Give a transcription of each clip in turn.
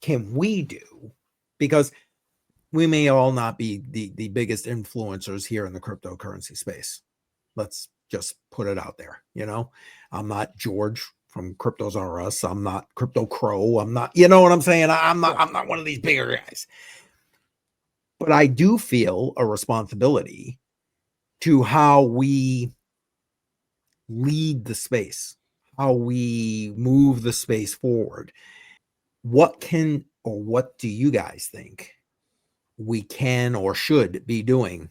can we do? Because we may all not be the biggest influencers here in the cryptocurrency space. Let's just put it out there. I'm not George from Cryptos R Us. I'm not Crypto Crow. I'm not, you know what I'm saying? I'm not one of these bigger guys. But I do feel a responsibility to how we lead the space, how we move the space forward. What do you guys think we can or should be doing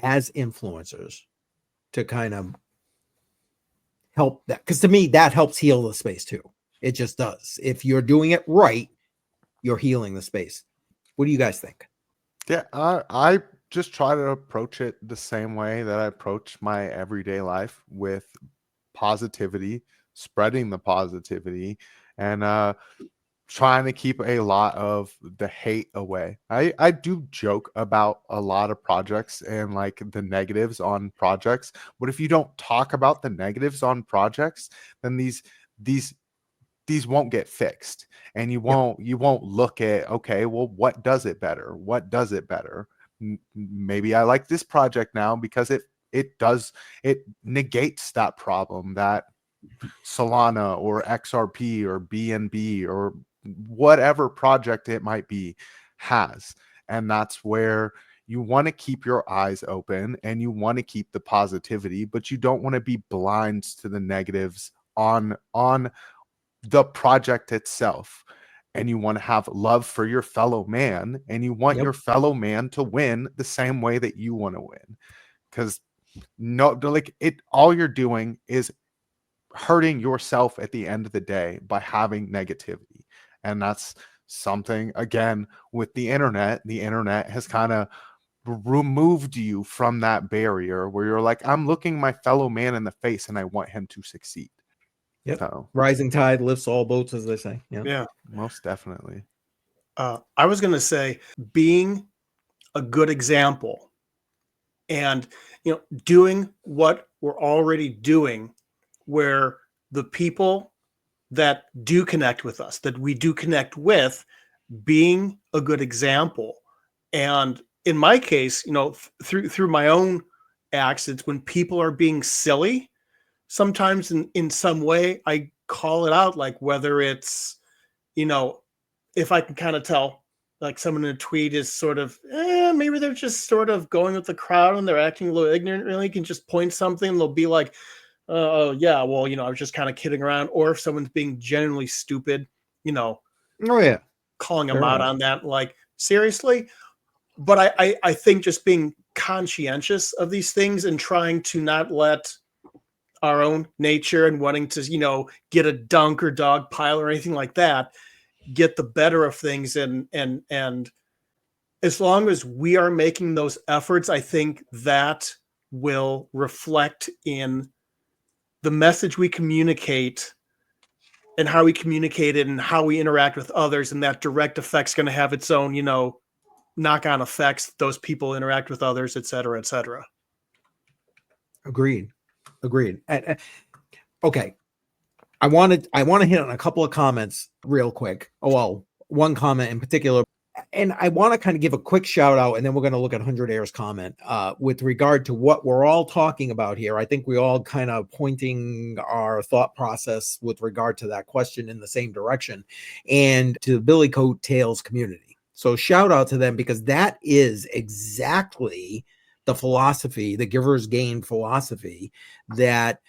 as influencers to kind of help that? Because to me, that helps heal the space too. It just does. If you're doing it right, you're healing the space. What do you guys think? Yeah, I just try to approach it the same way that I approach my everyday life, with positivity, spreading the positivity, and trying to keep a lot of the hate away. I do joke about a lot of projects and like the negatives on projects, but if you don't talk about the negatives on projects, then these won't get fixed, and you won't look at, okay, well, what does it better? Maybe I like this project now because it negates that problem that Solana or XRP or BNB or whatever project it might be has. And that's where you want to keep your eyes open and you want to keep the positivity, but you don't want to be blind to the negatives on the project itself. And you want to have love for your fellow man, and you want your fellow man to win the same way that you want to win. Because all you're doing is hurting yourself at the end of the day by having negativity. And that's something, again, with the internet has kind of removed you from that barrier where you're like, I'm looking my fellow man in the face and I want him to succeed. Yep. So, rising tide lifts all boats, as they say. Yeah, most definitely. I was going to say, being a good example and, doing what we're already doing, where the people that do connect with us, that we do connect with, being a good example. And in my case, through my own acts, it's when people are being silly, sometimes in some way, I call it out, like whether it's, if I can kind of tell, like someone in a tweet is sort of, maybe they're just sort of going with the crowd and they're acting a little ignorant, really, you can just point something and they'll be like, oh, yeah, well, I was just kind of kidding around. Or if someone's being genuinely stupid, oh yeah, calling them out on that, like, seriously. But I think just being conscientious of these things and trying to not let our own nature and wanting to, get a dunk or dog pile or anything like that, get the better of things. And as long as we are making those efforts, I think that will reflect in the message we communicate and how we communicate it and how we interact with others. And that direct effect's going to have its own, knock-on effects. Those people interact with others, et cetera, et cetera. Agreed. Okay. I want to hit on a couple of comments real quick. One comment in particular, and I want to kind of give a quick shout out, and then we're going to look at 100 Air's comment with regard to what we're all talking about here. I think we all kind of pointing our thought process with regard to that question in the same direction, and to the Billy Coattails community. So shout out to them, because that is exactly the philosophy, the giver's gain philosophy, that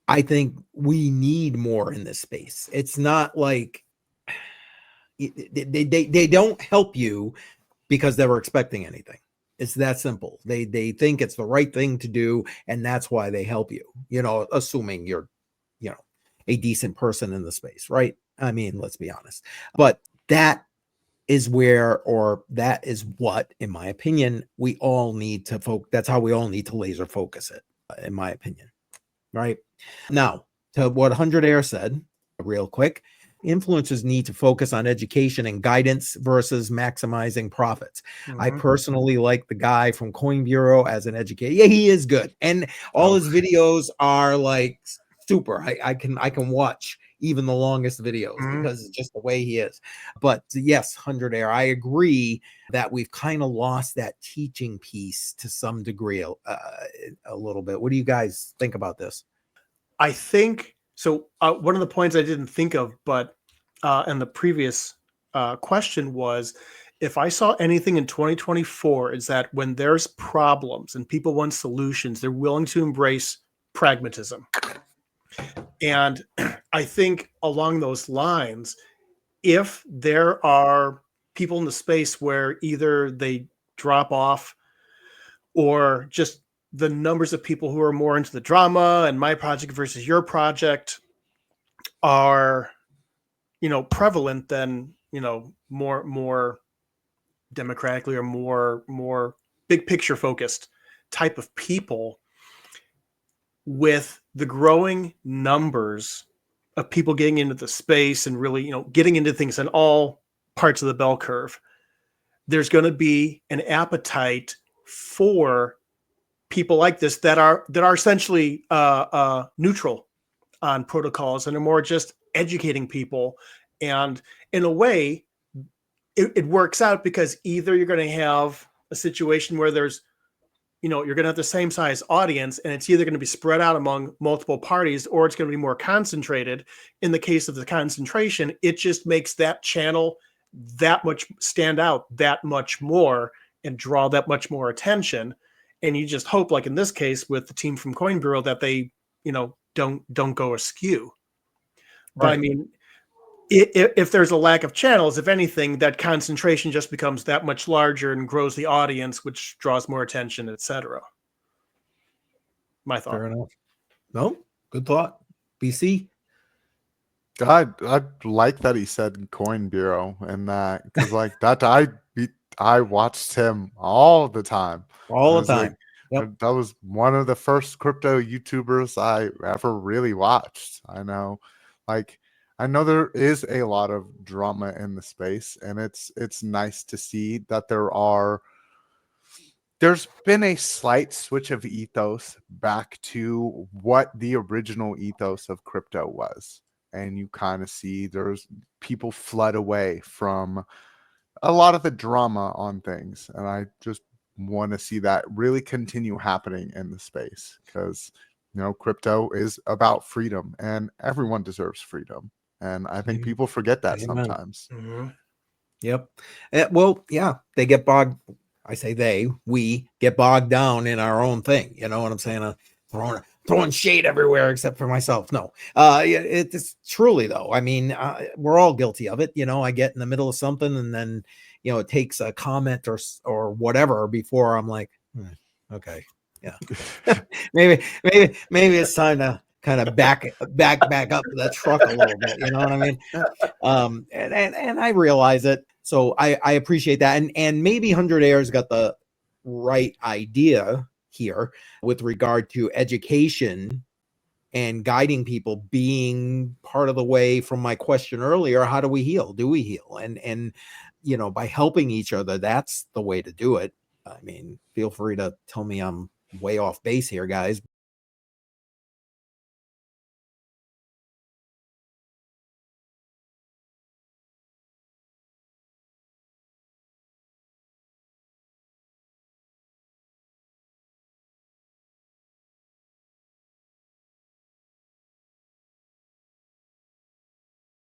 I think we need more in this space. It's not like they don't help you because they were expecting anything. It's that simple. They think it's the right thing to do, and that's why they help you, assuming you're, a decent person in the space, right? I mean, let's be honest. But that is that is what, in my opinion, we all need to focus. That's how we all need to laser focus it, in my opinion. Right now, to what 100 Air said, real quick, influencers need to focus on education and guidance versus maximizing profits. Mm-hmm. I personally like the guy from Coin Bureau as an educator. Yeah, he is good, and all his videos are like super. I can watch even the longest videos because it's just the way he is. But yes, 100 Air, I agree that we've kind of lost that teaching piece to some degree a little bit. What do you guys think about this? I think so. One of the points I didn't think of, but and the previous question was, if I saw anything in 2024, is that when there's problems and people want solutions, they're willing to embrace pragmatism. And I think along those lines, if there are people in the space where either they drop off or just the numbers of people who are more into the drama and my project versus your project are, prevalent than, more democratically or more big picture focused type of people, with the growing numbers of people getting into the space and really, getting into things in all parts of the bell curve, there's going to be an appetite for people like this that are essentially neutral on protocols and are more just educating people. And in a way, it works out because either you're going to have a situation where there's, you're going to have the same size audience and it's either going to be spread out among multiple parties or it's going to be more concentrated. In the case of the concentration, it just makes that channel that much stand out that much more and draw that much more attention. And you just hope, like in this case with the team from Coin Bureau, that they, don't go askew. But I mean, if there's a lack of channels, if anything, that concentration just becomes that much larger and grows the audience, which draws more attention, etc. My thought. Fair enough. No, good thought. BC. I like that he said Coin Bureau and that, because like that I watched him all the time. All I the was time. Yep. that was one of the first crypto YouTubers I ever really watched. I know there is a lot of drama in the space, and it's nice to see that there's been a slight switch of ethos back to what the original ethos of crypto was. And you kind of see there's people flood away from a lot of the drama on things. And I just want to see that really continue happening in the space, because, crypto is about freedom and everyone deserves freedom. And I think people forget that sometimes. Mm-hmm. Yep. Well, yeah, they get bogged. I say we get bogged down in our own thing. You know what I'm saying? Throwing shade everywhere except for myself. No, it's truly though. I mean, we're all guilty of it. I get in the middle of something and then, it takes a comment or whatever before I'm like, okay, yeah, maybe it's time to kind of back up the truck a little bit. You know what I mean? And I realize it. So I appreciate that. And maybe 100 Air's got the right idea here with regard to education and guiding people being part of the way. From my question earlier, how do we heal? Do we heal? And by helping each other, that's the way to do it. I mean, feel free to tell me I'm way off base here, guys.